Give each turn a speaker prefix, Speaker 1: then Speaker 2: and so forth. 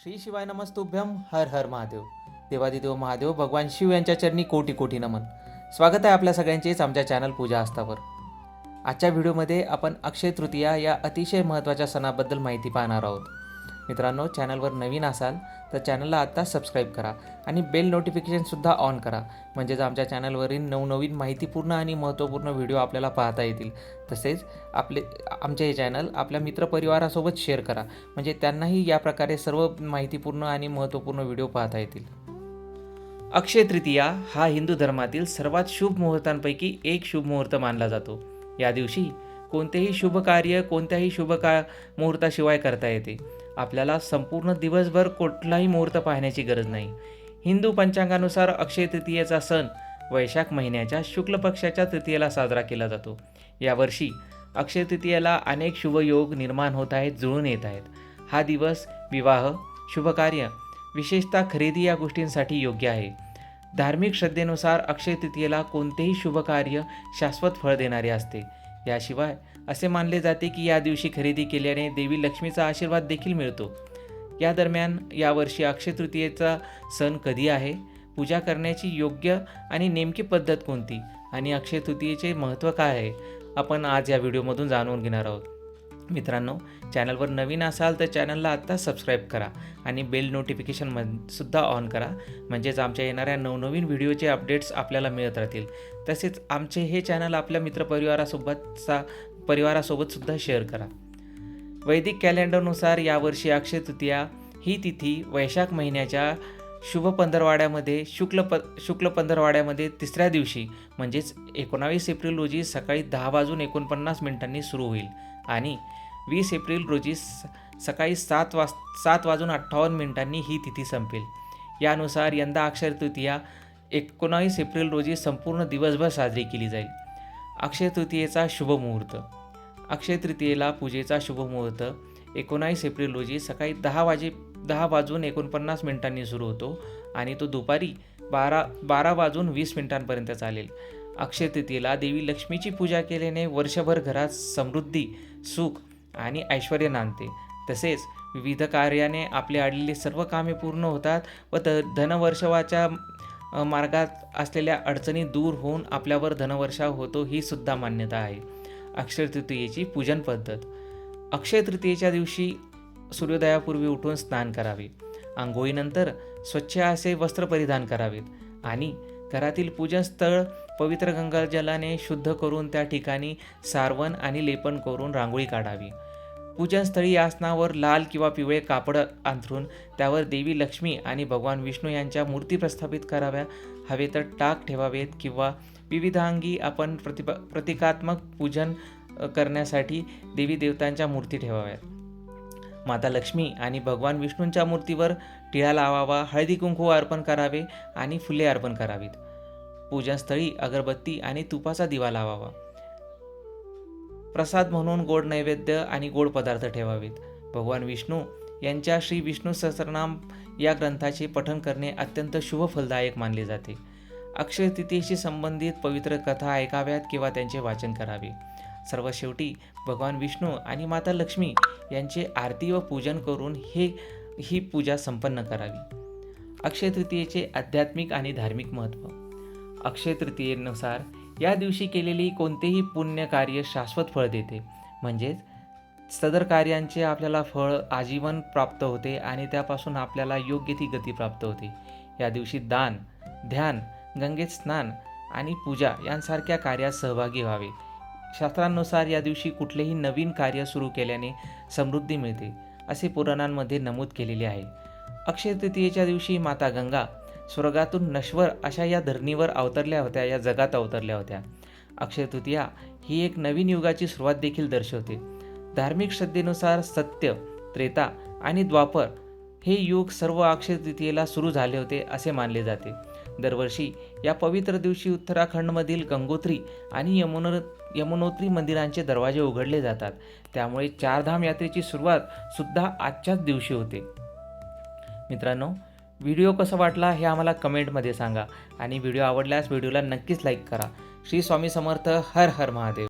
Speaker 1: श्री शिवाय नमस्तुभ्यम हर हर महादेव. देवादिदेव महादेव भगवान शिव यांच्या चरणी कोटी कोटी नमन. स्वागत आहे आपल्या सगळ्यांचेच आमच्या चॅनल पूजा आस्थावर. आजच्या व्हिडिओमध्ये आपण अक्षय तृतीया या अतिशय महत्त्वाच्या सणाबद्दल माहिती पाहणार आहोत. मित्रांनो, चॅनलवर नवीन असाल तर चॅनलला आत्ता सबस्क्राईब करा आणि बेल नोटिफिकेशनसुद्धा ऑन करा, म्हणजेच आमच्या चॅनलवरील नवनवीन माहितीपूर्ण आणि महत्त्वपूर्ण व्हिडिओ आपल्याला पाहता येतील. तसेच आमचे हे चॅनल आपल्या मित्रपरिवारासोबत शेअर करा, म्हणजे त्यांनाही या प्रकारे सर्व माहितीपूर्ण आणि महत्त्वपूर्ण व्हिडिओ पाहता येतील. अक्षय तृतीया हा हिंदू धर्मातील सर्वात शुभ मुहूर्तांपैकी एक शुभ मुहूर्त मानला जातो. या दिवशी कोणतेही शुभ कार्य कोणत्याही मुहूर्ताशिवाय करता येते. आपल्याला संपूर्ण दिवसभर कुठलाही मुहूर्त पाहण्याची गरज नाही. हिंदू पंचांगानुसार अक्षय तृतीयेचा सण वैशाख महिन्याच्या शुक्ल पक्षाच्या तृतीयेला साजरा केला जातो. यावर्षी अक्षय तृतीयेला अनेक शुभयोग निर्माण होत आहेत, जुळून येत आहेत. हा दिवस विवाह, शुभकार्य, विशेषतः खरेदी या गोष्टींसाठी योग्य आहे. धार्मिक श्रद्धेनुसार अक्षय तृतीयेला कोणतेही शुभकार्य शाश्वत फळ देणारे असते. याशिवाय असे मानले जाते की या दिवशी खरेदी केल्याने देवी लक्ष्मीचा आशीर्वाद देखील मिळतो. या दरम्यान यावर्षी अक्षय तृतीयेचा सण कधी आहे, पूजा करण्याची योग्य आणि नेमकी पद्धत कोणती आणि अक्षय तृतीयेचे महत्त्व काय आहे, आपण आज या व्हिडिओमधून जाणून घेणार आहोत. मित्रांनो, चॅनलवर नवीन असाल तर चॅनलला आत्ता सबस्क्राईब करा आणि बेल नोटिफिकेशनसुद्धा ऑन करा, म्हणजेच आमच्या येणाऱ्या नवनवीन व्हिडिओचे अपडेट्स आपल्याला मिळत राहतील. तसेच आमचे हे चॅनल आपल्या मित्रपरिवारासोबतसुद्धा शेअर करा. वैदिक कॅलेंडरनुसार यावर्षी अक्षय तृतीया ही तिथी वैशाख महिन्याच्या शुभ पंधरवाड्यामध्ये शुक्ल पंधरवाड्यामध्ये तिसऱ्या दिवशी म्हणजेच 19 एप्रिल रोजी सकाळी 10:49 सुरू होईल आणि 20 एप्रिल रोजी सकाळी 7:58 ही तिथी संपेल. यानुसार यंदा अक्षय तृतीया 19 एप्रिल रोजी संपूर्ण दिवसभर साजरी केली जाईल. अक्षय तृतीयेचा शुभ मुहूर्त. अक्षय तृतीयेला पूजेचा शुभ मुहूर्त 19 एप्रिल रोजी सकाळी 10:49 सुरू होतो आणि तो दुपारी 12:20 चालेल. अक्षय तृतीयेला देवी लक्ष्मीची पूजा केल्याने वर्षभर घरात समृद्धी, सुख आणि ऐश्वर्य नांदते. तसेच विविध कार्याने आपले अडलेली सर्व कामे पूर्ण होतात व धनवर्षावाच्या मार्गात असलेल्या अडचणी दूर होऊन आपल्यावर धनवर्षाव होतो, ही सुद्धा मान्यता आहे. अक्षय तृतीयेची पूजन पद्धत. अक्षय तृतीयेच्या दिवशी सूर्योदयापूर्वी उठून स्नान करावे. आंघोळीनंतर स्वच्छ असे वस्त्र परिधान करावेत आणि घरातील पूजन स्थळ पवित्र गंगाजलाने शुद्ध करून त्या ठिकाणी सारवण आणि लेपन करून रांगोळी काढावी. पूजनस्थळी आसनावर लाल किंवा पिवळे कापड अंथरून त्यावर देवी लक्ष्मी आणि भगवान विष्णू यांच्या मूर्ती प्रस्थापित कराव्या. हवे तर टाक ठेवावेत किंवा विविध अंगी आपण प्रतिकात्मक पूजन करण्यासाठी देवी देवतांच्या मूर्ती ठेवाव्यात. माता लक्ष्मी आणि भगवान विष्णूंच्या मूर्तीवर टिळा लावावा, हळदी कुंकू अर्पण करावे आणि फुले अर्पण करावीत. पूजनस्थळी अगरबत्ती आणि तुपाचा दिवा लावावा. प्रसाद म्हणून गोड नैवेद्य आणि गोड पदार्थ ठेवावेत. भगवान विष्णू यांच्या श्री विष्णू सहस्रनाम या ग्रंथाचे पठण करणे अत्यंत शुभ फलदायक मानले जाते. अक्षय तृतीयेशी संबंधित पवित्र कथा ऐकाव्यात किंवा त्यांचे वाचन करावे. सर्व शेवटी भगवान विष्णू आणि माता लक्ष्मी यांचे आरती व पूजन करून ही पूजा संपन्न करावी. अक्षय तृतीयेचे आध्यात्मिक आणि धार्मिक महत्त्व. अक्षय तृतीयेनुसार या दिवशी केलेली कोणतेही पुण्य कार्य शाश्वत फळ देते, म्हणजेच सदर कार्यांचे आपल्याला फळ आजीवन प्राप्त होते आणि त्यापासून आपल्याला योग्य ती गती प्राप्त होते. या दिवशी दान, ध्यान, गंगेत स्नान आणि पूजा यांसारख्या कार्यात सहभागी व्हावे. शास्त्रांनुसार या दिवशी कुठलेही नवीन कार्य सुरू केल्याने समृद्धी मिळते, असे पुराणांमध्ये नमूद केलेले आहे. अक्षय तृतीयेच्या दिवशी माता गंगा स्वर्गातून नश्वर अशा या धरणीवर अवतरल्या होत्या, या जगात अवतरल्या होत्या. अक्षय तृतीया ही एक नवीन युगाची सुरुवात देखील दर्शवते. धार्मिक श्रद्धेनुसार सत्य, त्रेता आणि द्वापर हे युग सर्व अक्षय तृतीयेला सुरू झाले होते असे मानले जाते. दरवर्षी या पवित्र दिवशी उत्तराखंडमधील गंगोत्री आणि यमुनोत्री मंदिरांचे दरवाजे उघडले जातात. त्यामुळे चारधाम यात्रेची सुरुवात सुद्धा आजच्याच दिवशी होते. मित्रांनो, व्हिडिओ कसा वाटला हे आम्हाला कमेंटमध्ये सांगा आणि व्हिडिओ आवडल्यास व्हिडिओला नक्कीच लाईक करा. श्री स्वामी समर्थ. हर हर महादेव.